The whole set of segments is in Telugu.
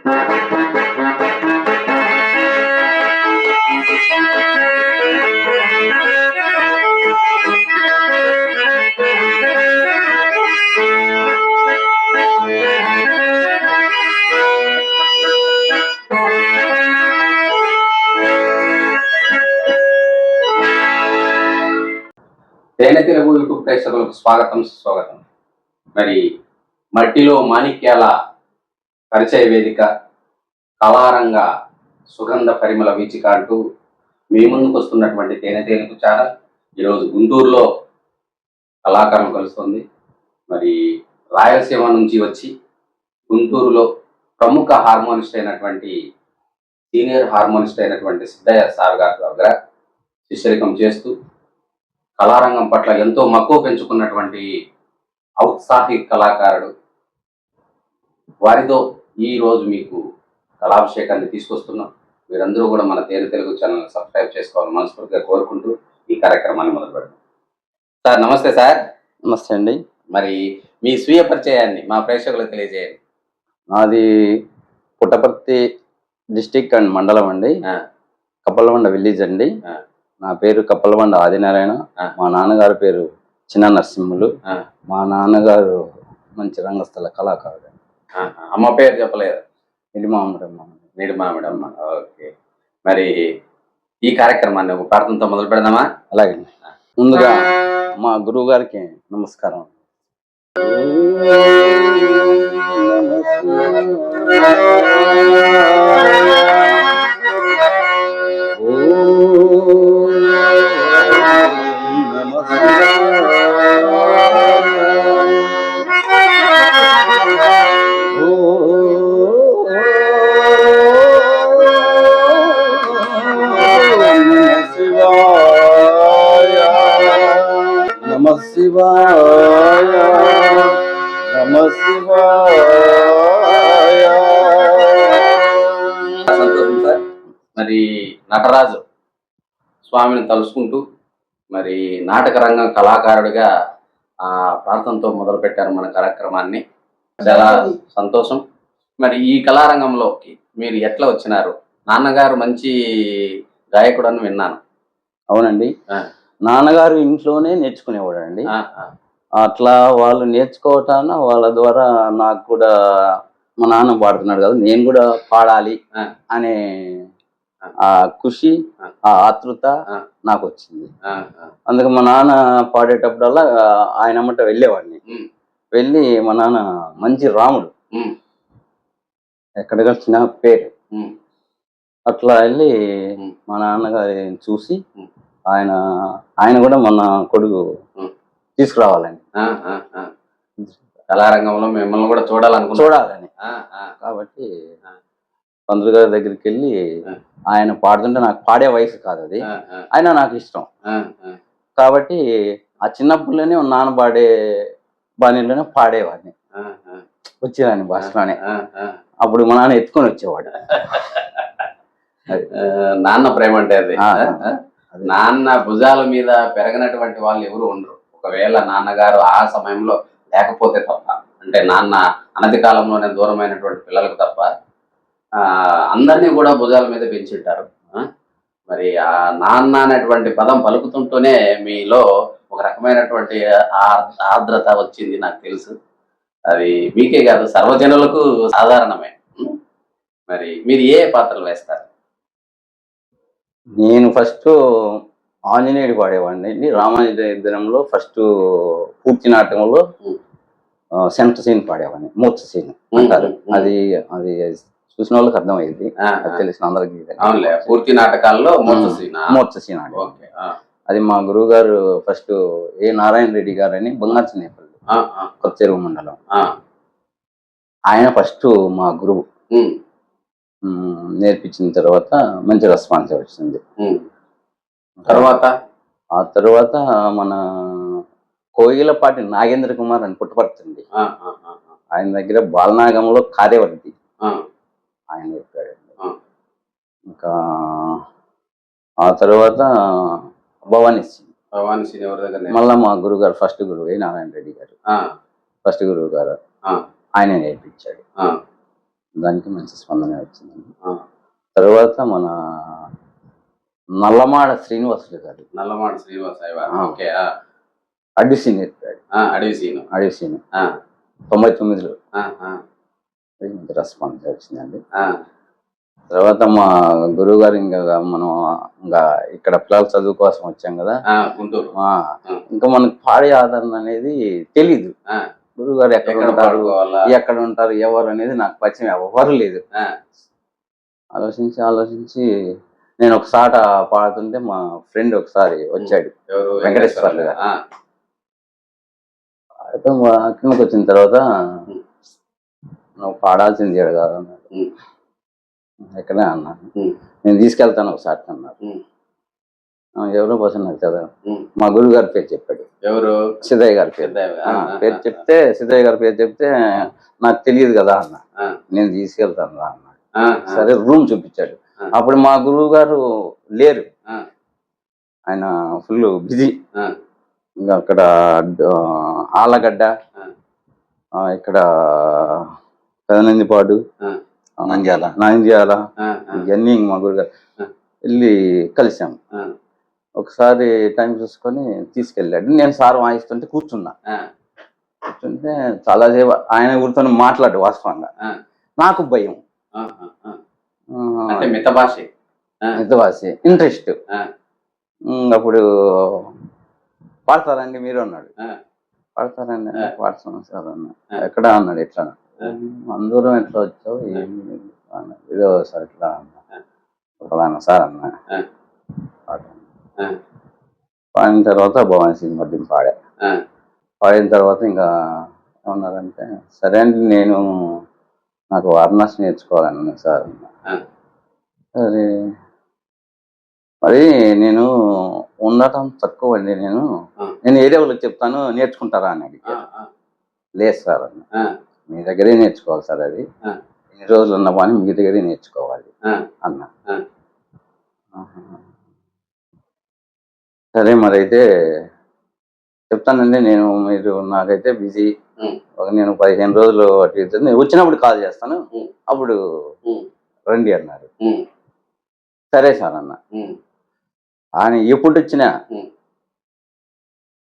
తేనె తెలుగు యూట్యూబ్ ప్రేక్షకులకు స్వాగతం. మరి మట్టిలో మాణిక్యాల పరిచయ వేదిక, కళారంగ సుగంధ పరిమళ వీచిక అంటూ మీ ముందుకు వస్తున్నటువంటి తేనె తెలుగు ఛానల్ ఈరోజు గుంటూరులో కళాకారులు కలుస్తుంది. మరి రాయలసీమ నుంచి వచ్చి గుంటూరులో ప్రముఖ హార్మోనిస్ట్ అయినటువంటి సీనియర్ హార్మోనిస్ట్ అయినటువంటి సిద్ధయ్య సార్ గారి దగ్గర శిష్యరికం చేస్తూ కళారంగం పట్ల ఎంతో మక్కువ పెంచుకున్నటువంటి ఔత్సాహిక కళాకారుడు. వారితో ఈరోజు మీకు కళాభిషేకాన్ని తీసుకొస్తున్నాం. మీరందరూ కూడా మన తేనె తెలుగు ఛానల్ సబ్స్క్రైబ్ చేసుకోవాలని మనస్ఫూర్తిగా కోరుకుంటూ ఈ కార్యక్రమాన్ని మొదలు పెడతాం. సార్ నమస్తే. సార్ నమస్తే అండి. మరి మీ స్వీయ పరిచయాన్ని మా ప్రేక్షకులకు తెలియజేయండి. మాది పుట్టపర్తి డిస్టిక్ అండ్ మండలం అండి, కప్పలమండ విలేజ్ అండి. నా పేరు కప్పలమండ ఆదినారాయణ. మా నాన్నగారి పేరు చిన్న నరసింహులు. మా నాన్నగారు మంచి రంగస్థల కళాకారుడు. అమ్మ పేరు చెప్పలేదు? నిడిమామిడమ్మ. ఓకే. మరి ఈ కార్యక్రమాన్ని ఒక ప్రార్థనతో మొదలు పెడదామా? అలాగే. ముందుగా మా గురువు గారికి నమస్కారం. శివాయ నమ శివాయ. సంతోషం సార్. మరి నటరాజు స్వామిని తలుసుకుంటూ మరి నాటక రంగం కళాకారుడిగా ప్రార్థనతో మొదలు పెట్టారు మన కార్యక్రమాన్ని. చాలా సంతోషం. మరి ఈ కళారంగంలోకి మీరు ఎట్లా వచ్చినారు? నాన్నగారు మంచి గాయకుడు అని విన్నాను. అవునండి, నాన్నగారు ఇంట్లోనే నేర్చుకునేవాడు అండి. అట్లా వాళ్ళు నేర్చుకోవటాన వాళ్ళ ద్వారా నాకు కూడా మా నాన్న పాడుతున్నాడు కదా, నేను కూడా పాడాలి అనే ఆ ఖుషి, ఆ ఆతృత నాకు వచ్చింది. అందుకే మా నాన్న పాడేటప్పుడల్లా ఆయన అమ్మట వెళ్ళేవాడిని. వెళ్ళి మా నాన్న మంచి రాముడు, ఎక్కడికి వచ్చిన పేరు. అట్లా వెళ్ళి మా నాన్నగారిని చూసి ఆయన కూడా మన కొడుకు తీసుకురావాలని, కళారంగంలో మిమ్మల్ని కూడా చూడాలని కాబట్టి పంతులు గారి దగ్గరికి వెళ్ళి ఆయన పాడుతుంటే, నాకు పాడే వయసు కాదు అది, ఆయన నాకు ఇష్టం కాబట్టి ఆ చిన్నప్పుడులోనే నాన్న పాడే బాణీలోనే పాడేవాడిని, వచ్చేదాన్ని భాషలోనే. అప్పుడు మా నాన్న ఎత్తుకొని వచ్చేవాడు. నాన్న ప్రేమ అంటే అది. నాన్న భుజాల మీద పెరగనటువంటి వాళ్ళు ఎవరు ఉండరు. ఒకవేళ నాన్నగారు ఆ సమయంలో లేకపోతే తప్ప, అంటే నాన్న అనతి కాలంలోనే దూరమైనటువంటి పిల్లలకు తప్ప అందరినీ కూడా భుజాల మీద పెంచుంటారు. మరి ఆ నాన్న అనేటువంటి పదం పలుకుతుంటూనే మీలో ఒక రకమైనటువంటి ఆర్ద్రత వచ్చింది, నాకు తెలుసు. అది మీకే కాదు, సర్వజనులకు సాధారణమే. మరి మీరు ఏ పాత్రలు వేస్తారు? నేను ఫస్ట్ ఆంజనేయుడు పాడేవాడిని. రామాయణంలో ఫస్ట్ పూర్తి నాటకంలో సెంటర్ సీన్ పాడేవాడిని, మూర్ఛ సీన్ అంటారు. అది అది చూసిన వాళ్ళకి అర్థమైంది, తెలిసిన అందరికి. పూర్తి నాటకాల్లో మూర్ఛ సీన్ అది మా గురువు గారు ఫస్ట్ ఏ నారాయణ రెడ్డి గారు అని బంగార్చినేపల్లి, కొత్త చెరువు మండలం. ఆయన ఫస్ట్ మా గురువు. నేర్పించిన తర్వాత మంచి రెస్పాన్స్ వచ్చింది. ఆ తర్వాత మన కోయిలపాటి నాగేంద్ర కుమార్ అని పుట్టపడుతుంది, ఆయన దగ్గర బాలనాగంలో కార్యవర్తి ఆయన చెప్పాడు. ఇంకా ఆ తర్వాత భవానీ సింగ్ మళ్ళా మా గురువు గారు, ఫస్ట్ గురువు నారాయణ రెడ్డి గారు, ఫస్ట్ గురువు గారు ఆయన నేర్పించాడు. దానికి మంచి స్పందన వచ్చిందండి. తర్వాత మన నల్లమాడ శ్రీనివాసులు గారు, నల్లమాడ శ్రీనివాస్ ఓకే, అడ్డి సీనియర్, అడవి సీను 99లో మంచి రెస్పాన్స్ వచ్చిందండి. తర్వాత మా గురువు గారు మనం ఇంకా ఇక్కడ పిల్లల చదువు కోసం వచ్చాం కదా గుంటూరు, ఇంకా మనకు పాడే ఆదరణ అనేది తెలీదు. గురువు గారు ఎక్కడ ఉంటారు ఎవరు అనేది నాకు పరిచయం ఎవరు లేదు. ఆలోచించి నేను ఒకసారి పాడుతుంటే మా ఫ్రెండ్ ఒకసారి వచ్చాడు, వెంకటేశ్వర్లు గారు. అయితే కిందకి వచ్చిన తర్వాత నువ్వు పాడాల్సింది ఏడు కాదు అన్నాడు. ఎక్కడే అన్నాను, నేను తీసుకెళ్తాను ఒకసారి అన్నారు. ఎవరో కోసం నాకు చదవ మా గురువు గారి పేరు చెప్పాడు. ఎవరు? సిద్ధయ్య గారి పేరు చెప్తే, సిద్ధయ్య గారి పేరు చెప్తే నాకు తెలియదు కదా అన్న, నేను తీసుకెళ్తాను రా అన్నాడు. సరే రూమ్ చూపించాడు. అప్పుడు మా గురువు గారు లేరు, ఆయన ఫుల్ బిజీ. ఇంకా అక్కడ ఆలగడ్డ, ఇక్కడ పెదనందిపాడు, నంద్యాల ఇవన్నీ మా గురువు గారు వెళ్ళి కలిసాము. ఒకసారి టైం చూసుకొని తీసుకెళ్ళాడు. నేను సార్ వాయిస్తుంటే కూర్చుంటే చాలాసేపు ఆయన కూర్చొని మాట్లాడు. వాస్తవంగా నాకు భయం, మిత భాష ఇంట్రెస్ట్. అప్పుడు పాడతారండి మీరు అన్నాడు. పాడతారండి, పాడుతున్నాను సార్ అన్న. ఎక్కడ అన్నాడు. ఎట్లా అందరం ఎట్లా వచ్చావు, ఏమి ఇదో సార్ ఎట్లా అన్న సార్ అన్న. పాడిన తర్వాత భవానీ సింగ్ మధ్యం పాడిన తర్వాత ఇంకా ఏమన్నారంటే, సరే అండి నేను నాకు వారణాసి నేర్చుకోవాలన్నా సార్ అన్న. సరే మరి నేను ఉండటం తక్కువ అండి, నేను ఏరియా వాళ్ళకి చెప్తాను నేర్చుకుంటారా అని అడిగారు. లేదు సార్ అన్న, మీ దగ్గరే నేర్చుకోవాలి సార్, అది ఎన్ని రోజులు ఉన్న పని మీ దగ్గరే నేర్చుకోవాలి అన్న. సరే మరి అయితే చెప్తానండి, మీరు నాకైతే బిజీ, నేను 15 రోజులు అటు నేను వచ్చినప్పుడు కాల్ చేస్తాను, అప్పుడు రండి అన్నారు. సరే సార్ అన్న. ఆయన ఎప్పుడు వచ్చినా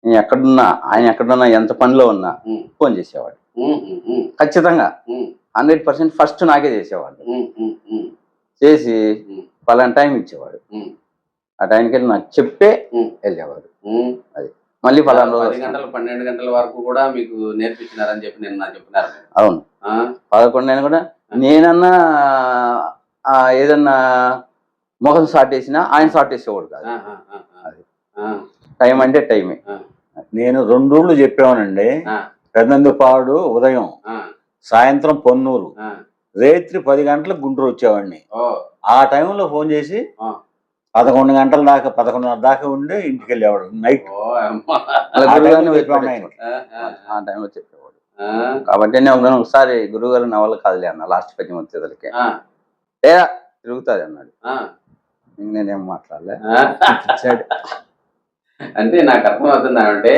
నేను ఎక్కడున్నా, ఆయన ఎక్కడున్నా, ఎంత పనిలో ఉన్నా ఫోన్ చేసేవాడు. ఖచ్చితంగా 100% ఫస్ట్ నాకే చేసేవాడు. చేసి పలానా టైం ఇచ్చేవాడు. ఆ టైంకి వెళ్ళి నాకు చెప్పే వెళ్ళేవాడు. అది మళ్ళీ 10 గంటలు 12 గంటల వరకు కూడా మీకు నేర్పించినారని చెప్పి నిన్న చెప్పినారు. అవును, 11 అయినా కూడా నేనన్నా ఏదన్నా ముఖం షార్ట్ వేసినా ఆయన షార్ట్ వేసేవాడు కాదు. అది టైం అంటే టైమే. నేను 2 రూమ్లు చెప్పామనండి. పెద్దందుపాడు ఉదయం, సాయంత్రం పొన్నూరు, రాత్రి 10 గంటలకు గుంటూరు వచ్చేవాడిని. ఆ టైంలో ఫోన్ చేసి 11 గంటల దాకా 11:30 దాకా ఉండి ఇంటికి వెళ్ళేవాడు. నైట్ ఆ టైంలో చెప్పేవాడు. కాబట్టి నేను ఒకసారి గురువు గారు నా వల్ల కాదులే అన్న, లాస్ట్ 10 వచ్చేసరికి లేదా తిరుగుతుంది అన్నాడు. నేనేం మాట్లాడలే. అంటే నాకు అర్థమవుతుంది అంటే,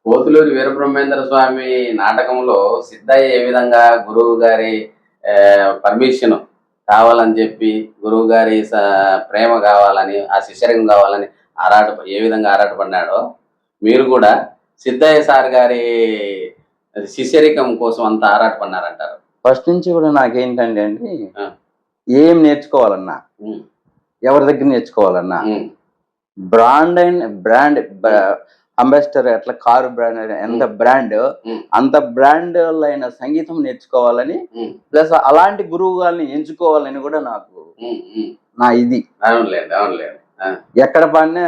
పోతులూరి వీరబ్రహ్మేంద్ర స్వామి నాటకంలో సిద్ధయ్య ఏ విధంగా గురువు గారి పర్మిషన్ కావాలని చెప్పి, గురువు గారి ప్రేమ కావాలని, ఆ శిష్యరికం కావాలని ఏ విధంగా ఆరాటపడ్డాడో, మీరు కూడా సిద్ధయ్య సార్ గారి శిష్యరికం కోసం అంతా ఆరాటపడినారంటారు. ఫస్ట్ నుంచి కూడా నాకేంటంటే అండి, ఏం నేర్చుకోవాలన్నా, ఎవరి దగ్గర నేర్చుకోవాలన్నా, బ్రాండ్ అంబాసిడర్ ఎట్లా కారు బ్రాండ్ ఎంత బ్రాండ్, అంత బ్రాండ్ అయిన సంగీతం నేర్చుకోవాలని, ప్లస్ అలాంటి గురువు గారిని ఎంచుకోవాలని కూడా నాకు నా ఇది. ఎక్కడ పాడినా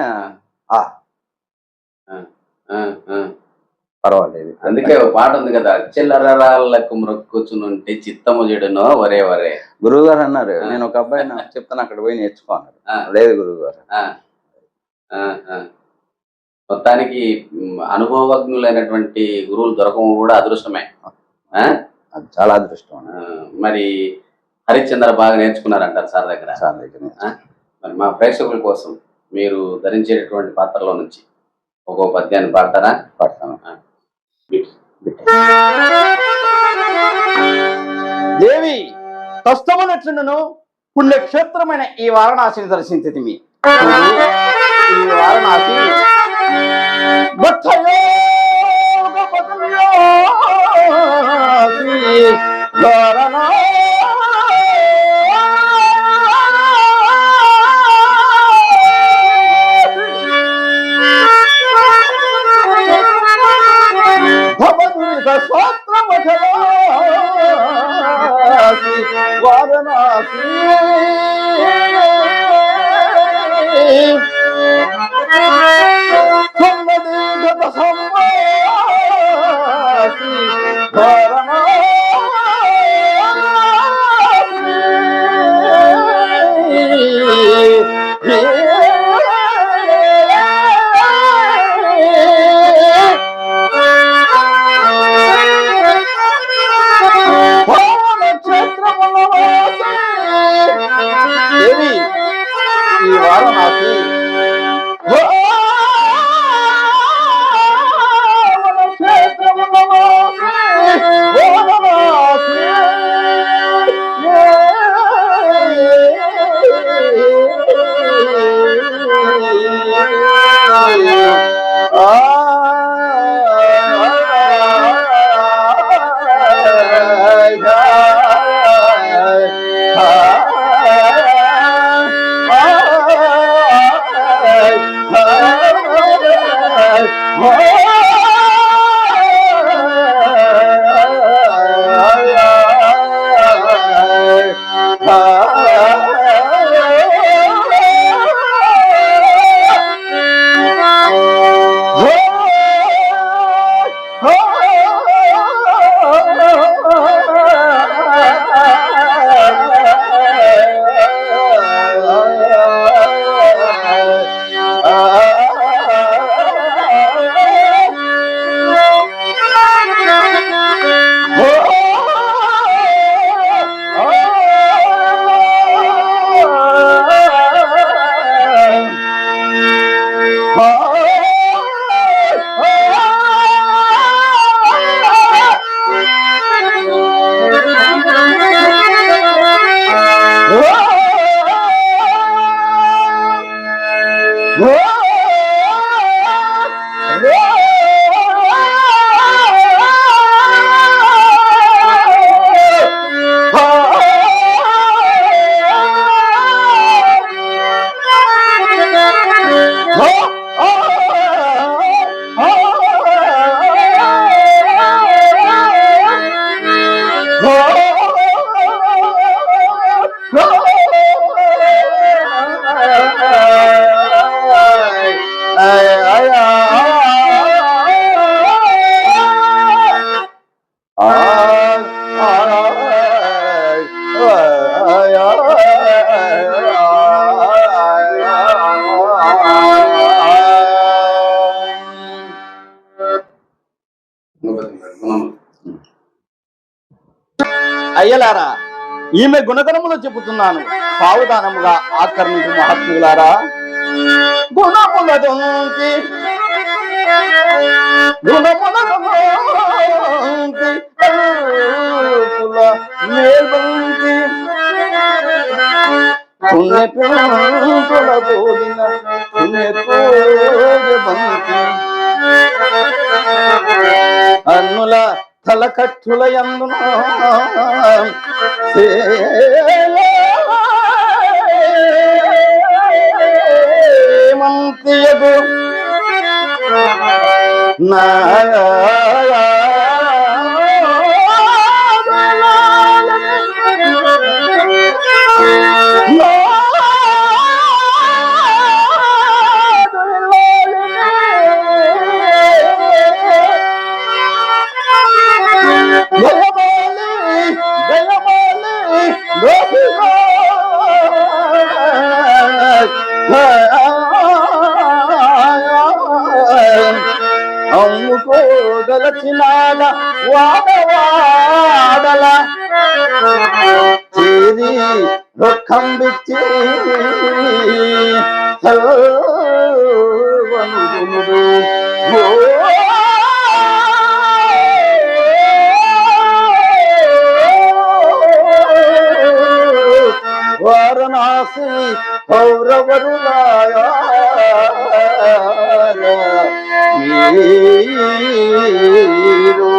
పర్వాలేదు. అందుకే ఒక పాట ఉంది కదా, చిల్లరాళ్ళకు మొక్కుచునుంటే చిత్తము చెడునో వరే వరే. గురువు గారు అన్నారు, నేను ఒక అబ్బాయి నాకు చెప్తాను అక్కడ పోయి నేర్చుకో అన్నారు. లేదు గురువు గారు. మొత్తానికి అనుభవజ్ఞులైనటువంటి గురువులు దొరకడం కూడా అదృష్టమే. అది చాలా అదృష్టం. మరి హరిశ్చంద్ర బాగా నేర్చుకున్నారంటారు సార్ దగ్గర. మరి మా ప్రేక్షకుల కోసం మీరు ధరించేటటువంటి పాత్రలో నుంచి ఒక్కో పద్యాన్ని పాడతారా? పాడతాను. దేవి కష్టమునొచ్చును పుణ్యక్షేత్రమైన ఈ వారణాసిని దర్శించితిమి. ఈ వారణాసి వారణాసి ఈ వారణాసి అయ్యలారా, ఈమె గుణగణములు చెబుతున్నాను, సావధానముగా ఆకర్ణించు మహాత్ములారా. గుణముల దొంకి మేల్బంకి పుణ్యపుల బోధిన పుణ్యబంకి అన్నుల తలకట్టుల యందున మంతియగు నా అమ్ముకోదలచినాడ వాడవాడల చేరి దుఃఖం బిచ్చి వారణాసి పౌరవరులాయ మీరు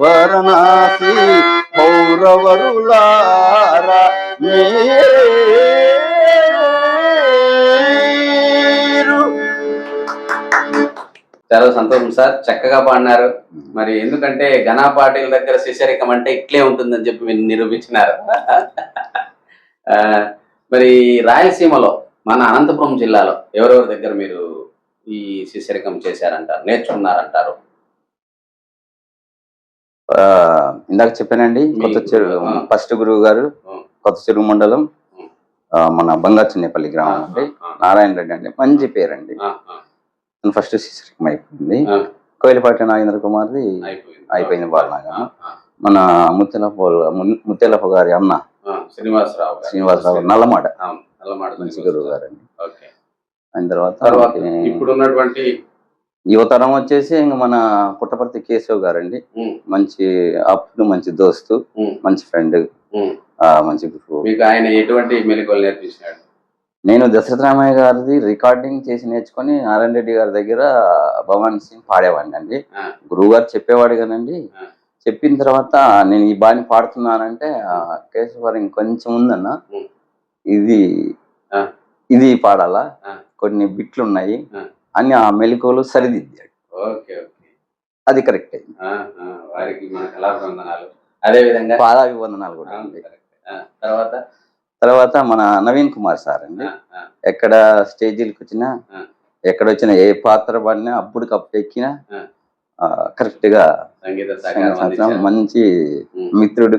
వారణాసి పౌరవరులారా మీరు. చాలా సంతోషం సార్, చక్కగా పాడినారు. మరి ఎందుకంటే ఘనా పాటిల్ దగ్గర శిష్యరికం అంటే ఇట్లే ఉంటుందని చెప్పి మీరు నిరూపించినారు. మరి రాయలసీమలో మన అనంతపురం జిల్లాలో ఎవరెవరి దగ్గర మీరు ఈ శిష్యరికం చేశారంటారు, నేర్చుకున్నారంటారు? ఇందాక చెప్పానండి, కొత్త చెరువు ఫస్ట్ గురువు గారు, కొత్త చెరువు మండలం, మన బంగారు చిన్నపల్లి గ్రామం అండి, నారాయణ రెడ్డి అండి, మంచి పేరండి. ఫస్ట్ శిష్యరికం అయిపోయింది. కోయిలపాటి నాగేంద్ర కుమార్ది అయిపోయింది బాలనాగా. మన ముత్యాలప్ప గారి అన్న శ్రీనివాసరావు నల్లమాట మంచి గురువు గారు అండి. అయిన తర్వాత ఇప్పుడున్నటువంటి యువతరం వచ్చేసి ఇంక మన పుట్టపర్తి కేశవ్ గారండి, మంచి అప్పుడు మంచి దోస్తు, మంచి ఫ్రెండ్, మంచి గురువు. మీకు ఆయన ఎటువంటి మెలకువలు నేర్పించినాడు? నేను దశరథ రామయ్య గారిది రికార్డింగ్ చేసి నేర్చుకుని నారాయణ రెడ్డి గారి దగ్గర భవానీ సింగ్ పాడేవాడిని అండి. గురువు గారు చెప్పేవాడు కానండి. చెప్పిన తర్వాత నేను ఈ బాని పాడుతున్నానంటే కేశవ్ గారు ఇంకొంచెం ఉందన్న, ఇది పాడాలా, కొన్ని బిట్లు ఉన్నాయి అని ఆ మెలకువలు సరిదిద్దాడు. అది కరెక్ట్ అయింది. పాదాభివందనాలు కూడా ఉంది. తర్వాత మన నవీన్ కుమార్ సార్ అండి, ఎక్కడ స్టేజీలకు వచ్చినా, ఎక్కడ వచ్చినా, ఏ పాత్ర పాడినా అప్పుడుకప్పుడు ఎక్కినా కరెక్ట్ గా మంచి మిత్రుడు,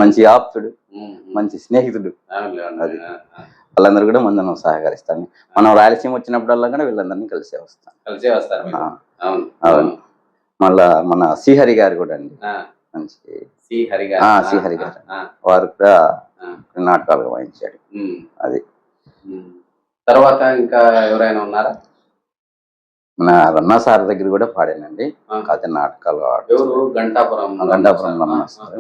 మంచి ఆప్తుడు, మంచి స్నేహితుడు. అది వాళ్ళందరూ కూడా మనం సహకరిస్తాను. మనం రాయలసీమ వచ్చినప్పుడల్లా కూడా వీళ్ళందరినీ కలిసే వస్తాను. అవును. మళ్ళా మన శ్రీహరి గారు కూడా అండి, మంచి శ్రీహరి గారు, వారు కూడా నాటకాలు వాయించాడు. అది తర్వాత ఇంకా ఎవరైనా ఉన్నారా? మన రన్నా సార్ దగ్గర కూడా పాడానండి, కథ నాటకాలు. గంటాపురం రన్నా సార్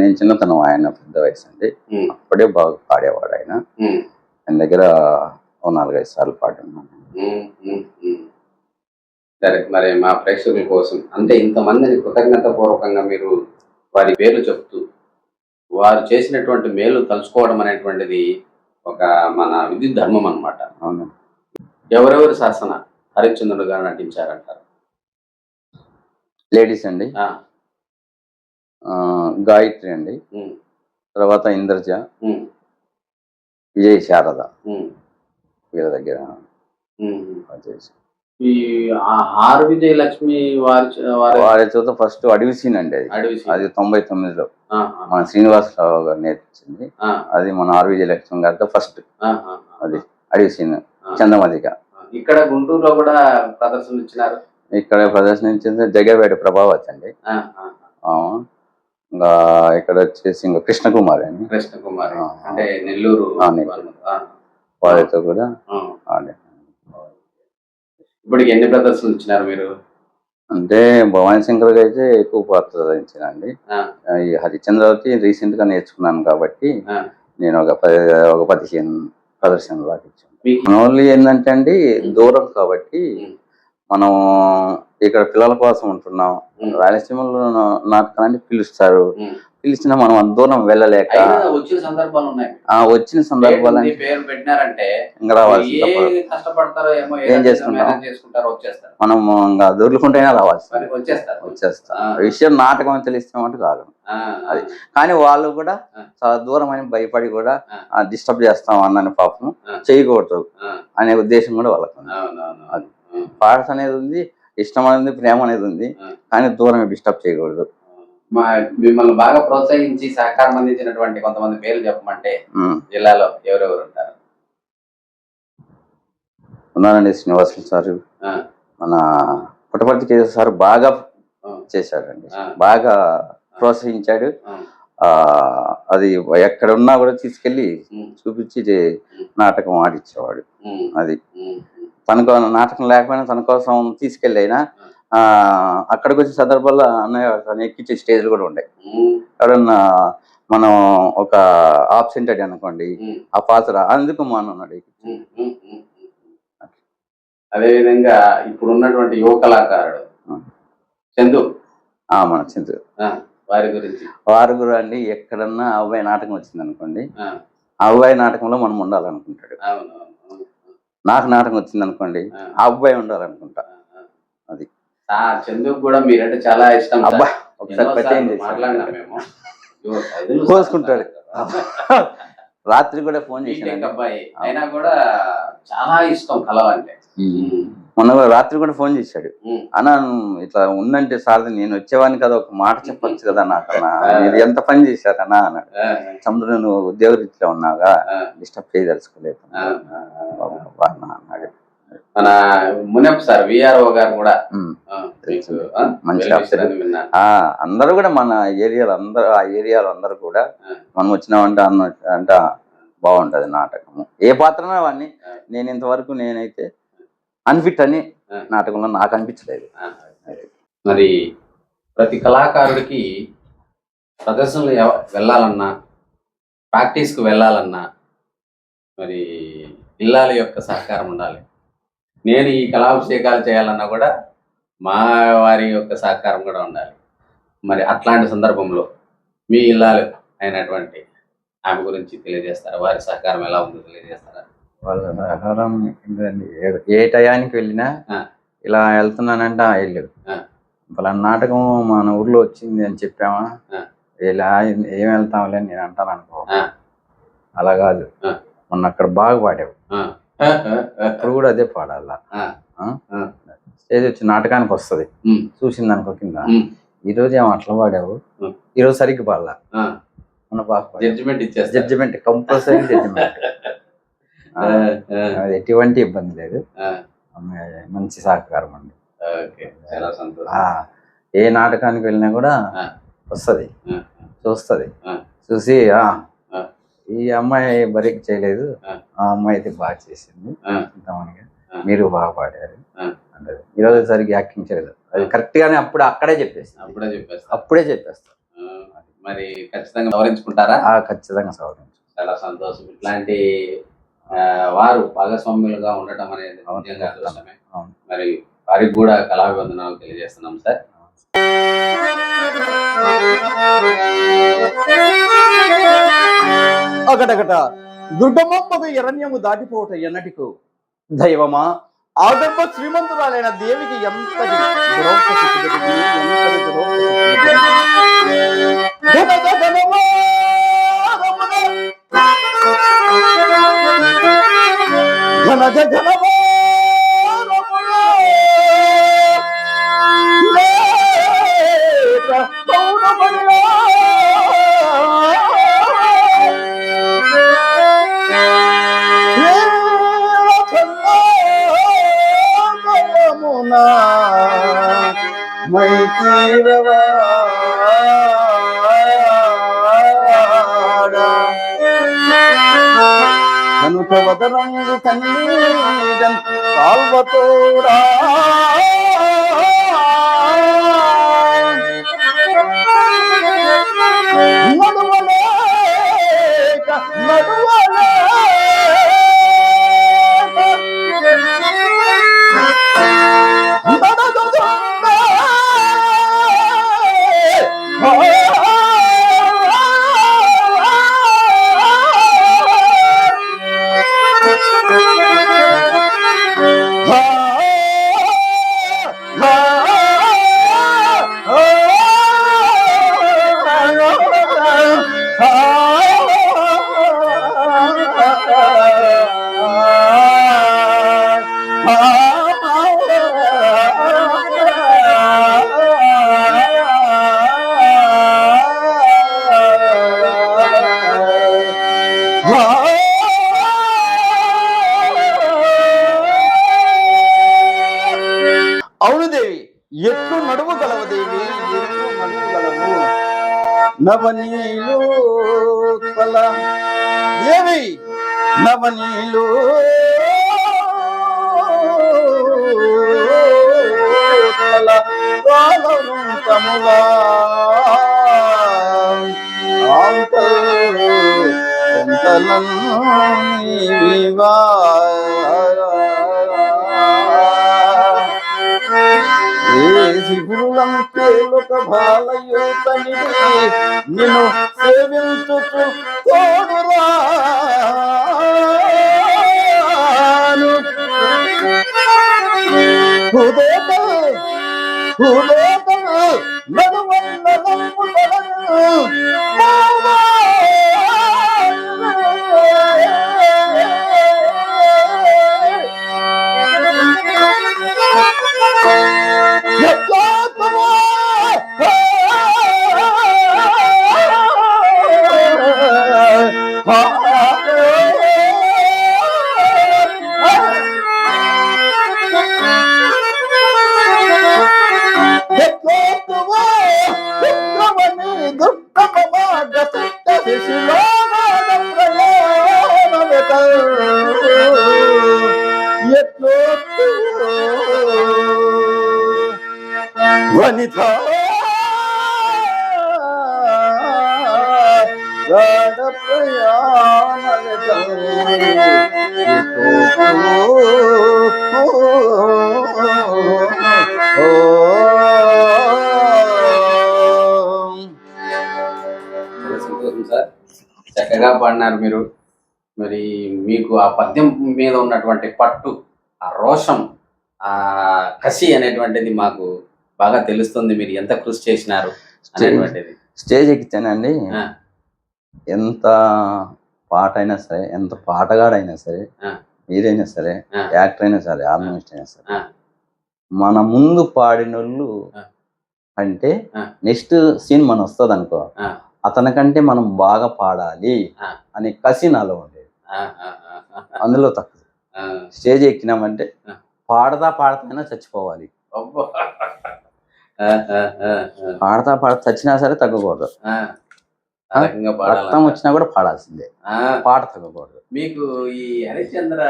నేను చిన్నతనం, ఆయన పెద్ద వయసు అండి, అప్పుడే బాగా పాడేవాడు ఆయన. ఆయన దగ్గర 4-5 సార్లు పాడున్నాను. సరే, మరి మా ప్రేక్షకుల కోసం అంటే ఇంతమందిని కృతజ్ఞత పూర్వకంగా మీరు వారి పేర్లు చెప్తూ వారు చేసినటువంటి మేలు తలుచుకోవడం అనేటువంటిది ఒక మన విద్యుత్ ధర్మం అన్నమాట. అవును. ఎవరెవరు శాసన హరిశ్చంద్రుడు గారు నటించారంటారు? లేడీస్ అండి, గాయత్రి అండి, తర్వాత ఇంద్రజ, విజయ్ శారద, వీళ్ళ దగ్గర ఈ ఆరు విజయలక్ష్మి వారి చోట ఫస్ట్ అడవి సీన్ అండి. అది 99లో మన శ్రీనివాసరావు గారు నేర్పించింది. అది మన ఆర్ విజయలక్ష్మి గారితో ఫస్ట్ అది అడవి సీన్ చందమదిక. ఇక్కడ గుంటూరులో కూడా ప్రదర్శన ఇచ్చినారు. ఇక్కడ ప్రదర్శన ఇచ్చింది జగవేడ ప్రభావత్ అండి. ఇంకా ఇక్కడ వచ్చేసి ఇంకా కృష్ణకుమార్ అండి, అంటే నెల్లూరు, వాళ్ళతో కూడా ఇప్పటికి ఎన్ని ప్రదర్శనలు ఇచ్చినారు మీరు? అంటే భవానీ శంకర్ గా అయితే ఎక్కువ పాత్ర ధరించానండి. ఈ హరిశ్చంద్రావతి రీసెంట్ గా నేర్చుకున్నాను కాబట్టి నేను ఒక 15 ప్రదర్శనలు ఇచ్చాను. మీకు ఓన్లీ ఏంటంటే అండి దూరం కాబట్టి మనం ఇక్కడ పిల్లల కోసం ఉంటున్నాం. రాయలసీమలో నాటకాన్ని పిలుస్తారు, పిలిచినా మనం అంత దూరం వెళ్ళలేక వచ్చిన సందర్భాలు ఉన్నాయి. వచ్చిన సందర్భాలు పేరు పెట్టినారంటే ఇంకా రావాల్సి కష్టపడతారో ఏమో ఏం చేసుకుంటారో వచ్చేస్తారు. మనం ఇంకా దొరుకుంటేనే రావాల్సి వచ్చేస్తారు. విషయం నాటకం అని తెలిస్తే మటు కాదు అది. కానీ వాళ్ళు కూడా చాలా దూరం అని భయపడి కూడా డిస్టర్బ్ చేస్తాం అన్నని పాపం చేయకూడదు అనే ఉద్దేశం కూడా వాళ్ళకు అది. పాఠస్ అనేది ఉంది, ఇష్టం అనేది, ప్రేమ అనేది ఉంది, కానీ దూరం డిస్టర్బ్ చేయకూడదు. మిమ్మల్ని బాగా ప్రోత్సహించి సహకారం అందించినటువంటి కొంతమంది పేర్లు చెప్పమంటే జిల్లాలో ఎవరెవరు ఉంటారు? ఉన్నారండి, శ్రీనివాసులు సారు, మన పుట్టపర్తి కేశవ సార్ బాగా చేశాడండి, బాగా ప్రోత్సహించాడు. అది ఎక్కడ ఉన్నా కూడా తీసుకెళ్లి చూపించి నాటకం ఆడిచ్చేవాడు. అది తనకు నాటకం లేకపోయినా తన కోసం తీసుకెళ్ళి అయినా అక్కడికి వచ్చిన సందర్భాల్లో అన్నయ్య ఎక్కించే స్టేజ్లు కూడా ఉండే. ఎవరన్నా మనం ఒక ఆబ్సెంటెడ్ అనుకోండి, ఆ పాత్ర అందుకు మానన్నాడు. అదేవిధంగా ఇప్పుడు ఉన్నటువంటి యువ కళాకారుడు చందు, మన చందు వారి గురు అండి. ఎక్కడన్నా అబ్బాయి నాటకం వచ్చింది అనుకోండి, ఆ అబ్బాయి నాటకంలో మనం ఉండాలనుకుంటాడు. నాకు నాటకం వచ్చింది అనుకోండి, ఆ అబ్బాయి ఉండాలనుకుంటా. అది చందుకు కూడా మీరంటే చాలా ఇష్టం. అబ్బా ఒకసారి కోసుకుంటాడు. రాత్రి కూడా ఫోన్ చేశాను, అబ్బాయి అయినా కూడా చాలా ఇష్టం కళ అంటే. మొన్న రాత్రి కూడా ఫోన్ చేశాడు, అన్నా ఇట్లా ఉందంటే సార్ నేను వచ్చేవాడిని కదా, ఒక మాట చెప్పొచ్చు కదా నాకన్నా, మీరు ఎంత పని చేశారన్నా అన్నాడు. చంద్రుడు నువ్వు ఉద్యోగరీత్యా ఉన్నాగా, డిస్టర్బ్ చేయదలుచుకోలేదు అన్నాడు. మన మునప్ సార్ విఆర్ఓ గారు కూడా మంచి అందరూ కూడా మన ఏరియాలో అందరూ, ఆ ఏరియాలో అందరూ కూడా మనం వచ్చినామంటే అంట బాగుంటది నాటకము. ఏ పాత్రనా వాడిని నేను ఇంతవరకు నేనైతే అన్ఫిట్ అని నాటకంలో నాకు అనిపించలేదు. మరి ప్రతి కళాకారుడికి ప్రదర్శనలు వెళ్ళాలన్నా, ప్రాక్టీస్కి వెళ్ళాలన్నా మరి ఇల్లాల యొక్క సహకారం ఉండాలి. నేను ఈ కళాభిషేకాలు చేయాలన్నా కూడా మా వారి యొక్క సహకారం కూడా ఉండాలి. మరి అట్లాంటి సందర్భంలో మీ ఇల్లాలు అయినటువంటి ఆమె గురించి తెలియజేస్తారా? వారి సహకారం ఎలా ఉందో తెలియజేస్తారా? వాళ్ళ సహకారం ఏంటండి, ఏ టయానికి వెళ్ళినా ఇలా వెళ్తున్నానంటే వెళ్ళు పలానా నాటకం మన ఊర్లో వచ్చింది అని చెప్పామా, ఇలా ఏం వెళ్తాంలే నేను అంటాను అనుకో, అలా కాదు. మొన్న అక్కడ బాగా పాడావు, అప్పుడు కూడా అదే పాడాలా. స్టేజ్ వచ్చి నాటకానికి వస్తుంది, చూసింది అనుకో కింద, ఈరోజు ఏమో అట్లా పాడావు, ఈరోజు సరిగ్గా పాడలా, మొన్న బాగా జడ్జిమెంట్ కంపల్సరీ జడ్జిమెంట్. ఎటువంటి ఇబ్బంది లేదు, మంచి సహకారం అండి. ఏ నాటకానికి వెళ్ళినా కూడా వస్తుంది, చూస్తుంది, చూసి ఈ అమ్మాయి బరికి చేయలేదు, ఆ అమ్మాయి అయితే బాగా చేసింది, ఇంతమందిగా మీరు బాగా పాడారు అంటే ఈరోజు సరిగ్గా యాక్టింగ్ చేయలేదు, అది కరెక్ట్ గానే అప్పుడు అక్కడే అప్పుడే చెప్పేస్తారు. మరి ఖచ్చితంగా సవరించుకుంటారా? ఖచ్చితంగా సవరించు. చాలా సంతోషం. ఇట్లాంటి వారు భాగస్వామ్యులుగా ఉండటం అనేది నిజంగా అదృష్టమే. మరి వారికి కూడా కళాభివందనాలు తెలియజేస్తున్నాం సార్. అగటగట దుర్గమ్మకు ఎరణ్యము దాటిపోవట ఎన్నటికు దైవమా, ఆ గర్భ శ్రీమంతురాలైన దేవికి ఎంతటి కనుక వదరంగు కన్నీడన్ కాల్వతోడా నడువలేక అవును దేవి, ఎట్లు నడువు గలవు దేవి, ఎట్లు నడువు గలవు. నవనీలోత్పల దేవి, నవనీలోత్పల కాలరూపముగా నీవివా. శివులంకేలుక బాలయూతనిది నిన్ను సేవించుచు తోడురాను. హృదయము నడువన్నలము తలరు వనిత గాఢ సంతోషం సార్, చక్కగా పాడినారు మీరు. మరి మీకు ఆ పద్యం మీద ఉన్నటువంటి పట్టు, ఆ రోషం, ఆ కసి అనేటువంటిది మాకు బాగా తెలుస్తుంది. మీరు ఎంత కృషి చేసినారు అనేటువంటిది. స్టేజ్ ఎక్కితేనండి, ఆ. ఎంత పాట అయినా సరే, ఎంత పాటగాడైనా సరే, ఆ. మీరైనా సరే, ఆ. యాక్టర్ అయినా సరే, ఆర్టిస్ట్ అయినా సరే, ఆ. మన ముందు పాడినోళ్ళు ఆ. అంటే ఆ. నెక్స్ట్ సీన్ మనం వస్తుంది అనుకో, ఆ. అతనికంటే మనం బాగా పాడాలి ఆ. అనే కసి నాలో ఉండేది. ఆ. ఆ. ఆ. అందులో తక్కువ. ఆ. స్టేజ్ ఎక్కినామంటే ఆ. పాడతా చచ్చిపోవాలి. అబ్బో. ఆ. ఆ. ఆ. పాడతా చచ్చినా సరే తగ్గకూడదు. ఆ. ఆ రకంగా పాడాలి. రక్తం వచ్చినా కూడా పాడాల్సిందే, ఆ. పాట తగ్గకూడదు. మీకు ఈ హరిశ్చంద్ర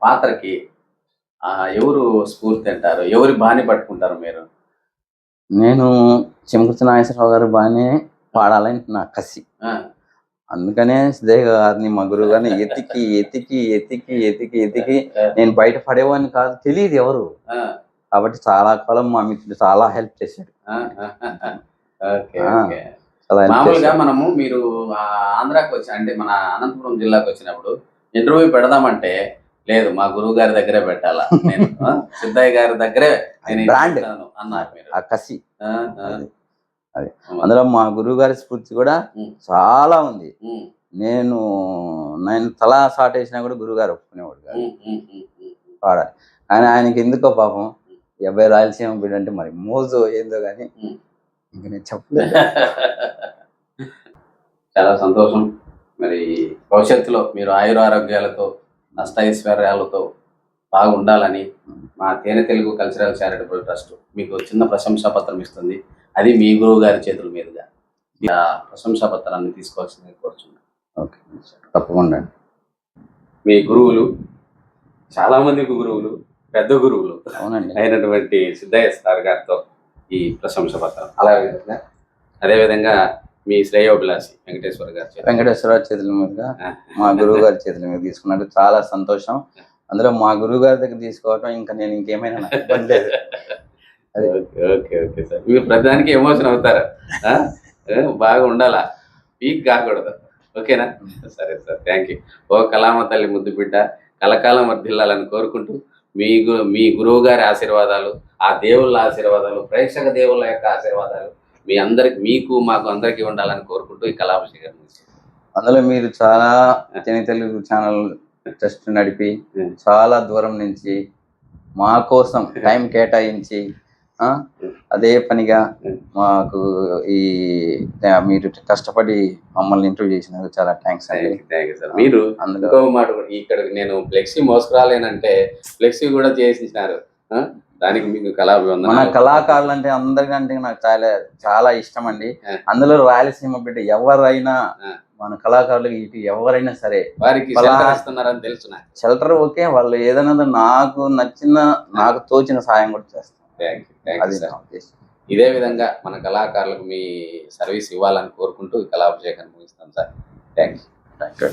పాత్రకి ఎవరు స్ఫూర్తి అంటారు, ఎవరి బాని పట్టుకుంటారు మీరు? నేను చెమకుర్తి నాగేశ్వరరావు గారు బాగానే పాడాలని నా కసి. ఆ. అందుకనే సిద్ధయ్య గారిని, మా గురువు గారిని ఎతికి ఎతికి ఎతికి ఎతికి ఎతికి నేను బయట పడేవాడిని కాదు, తెలియదు ఎవరు. ఆ. కాబట్టి చాలా కాలం మా మిత్రుడు చాలా హెల్ప్ చేశాడు. ఆ. ఓకే, ఆ. ఓకే. చాలా help మామూలుగా చేశాడు. మనము మీరు ఆంధ్రాకి వచ్చి, అంటే మన అనంతపురం జిల్లాకు వచ్చినప్పుడు ఇంటర్వ్యూ పెడదామంటే లేదు, మా గురువు గారి దగ్గరే పెట్టాలా, నేను సిద్ధయ్య గారి దగ్గరే నేను బ్రాండ్ చెప్తాను అన్నారు మీరు. ఆ కసి. ఆ. ఆ. అది అందులో మా గురువు గారి స్ఫూర్తి కూడా చాలా ఉంది. నేను తలా సాట్ వేసినా కూడా గురువు గారు ఒప్పుకునేవాడు కాదు, పాడాలి. కానీ ఆయనకి ఎందుకో పాపం ఈ అబ్బాయి రాయలసీమ బిడ్డ అంటే మరి మోజు ఏందో కానీ ఇంక నేను చెప్పలేదు. చాలా సంతోషం. మరి భవిష్యత్తులో మీరు ఆయురారోగ్యాలతో, అష్టైశ్వర్యాలతో బాగుండాలని మా తేనె తెలుగు కల్చరల్ చారిటబుల్ ట్రస్ట్ మీకు చిన్న ప్రశంసా పత్రం ఇస్తుంది. అది మీ గురువు గారి చేతుల మీదుగా ఆ ప్రశంసా పత్రాన్ని తీసుకోవాల్సిందిగా కోరుచున్నాను. ఓకే, తప్పకుండా. మీ గురువులు, చాలా మంది గురువులు, పెద్ద గురువులు అవునండి, అయినటువంటి సిద్ధయ్య సార్ గారితో ఈ ప్రశంసా పత్రం, అలాగే అదేవిధంగా మీ శ్రేయోభిలాషి వెంకటేశ్వరరావు చేతుల మీదుగా మా గురువు గారి చేతుల మీద తీసుకున్నట్టు చాలా సంతోషం. అందులో మా గురువు గారి దగ్గర తీసుకోవటం ఇంకా నేను ఇంకేమైనా నాకు ఇబ్బంది లేదు. Okay, okay sir. మీరు ప్రతిదానికి ఎమోషన్ అవుతారా? బాగా ఉండాలా, వీక్ కాకూడదు. ఓకేనా? సరే సార్, థ్యాంక్ యూ. ఓ కళామ తల్లి ముద్దు బిడ్డ కలకాలం వర్ధిల్లాలని కోరుకుంటూ మీ గురువు గారి ఆశీర్వాదాలు, ఆ దేవుళ్ళ ఆశీర్వాదాలు, ప్రేక్షక దేవుళ్ళ యొక్క ఆశీర్వాదాలు మీ అందరికి, మీకు మాకు అందరికీ ఉండాలని కోరుకుంటూ ఈ కళాభిషేకం అందులో మీరు చాలా తెలుగు ఛానల్ ట్రస్ట్ నడిపి చాలా దూరం నుంచి మా కోసం టైం కేటాయించి అదే పనిగా మాకు ఈ మీరు కష్టపడి మమ్మల్ని ఇంటర్వ్యూ చేసినందుకు చాలా థ్యాంక్స్ అండి. Thank you sir. మీరు ఇంకో మాట, ఇక్కడ నేను ఫ్లెక్సీ మోసుకురాలేనంటే ఫ్లెక్సీ కూడా చేసినారు, దానికి మీకు మన కళాకారులు అంటే అందరికంటే నాకు చాలా చాలా ఇష్టం అండి. అందులో రాయలసీమ బిడ్డ ఎవరైనా మన కళాకారులు ఇటు ఎవరైనా సరే వారికి ఇస్తున్నారని తెలుసు. షెల్టర్ ఓకే, వాళ్ళు ఏదైనా నాకు నచ్చిన నాకు తోచిన సాయం కూడా చేస్తాను. ఇదే విధంగా మన కళాకారులకు మీ సర్వీస్ ఇవ్వాలని కోరుకుంటూ ఈ కళాభిషేకాన్ని ముగిస్తాం సార్. Thank you.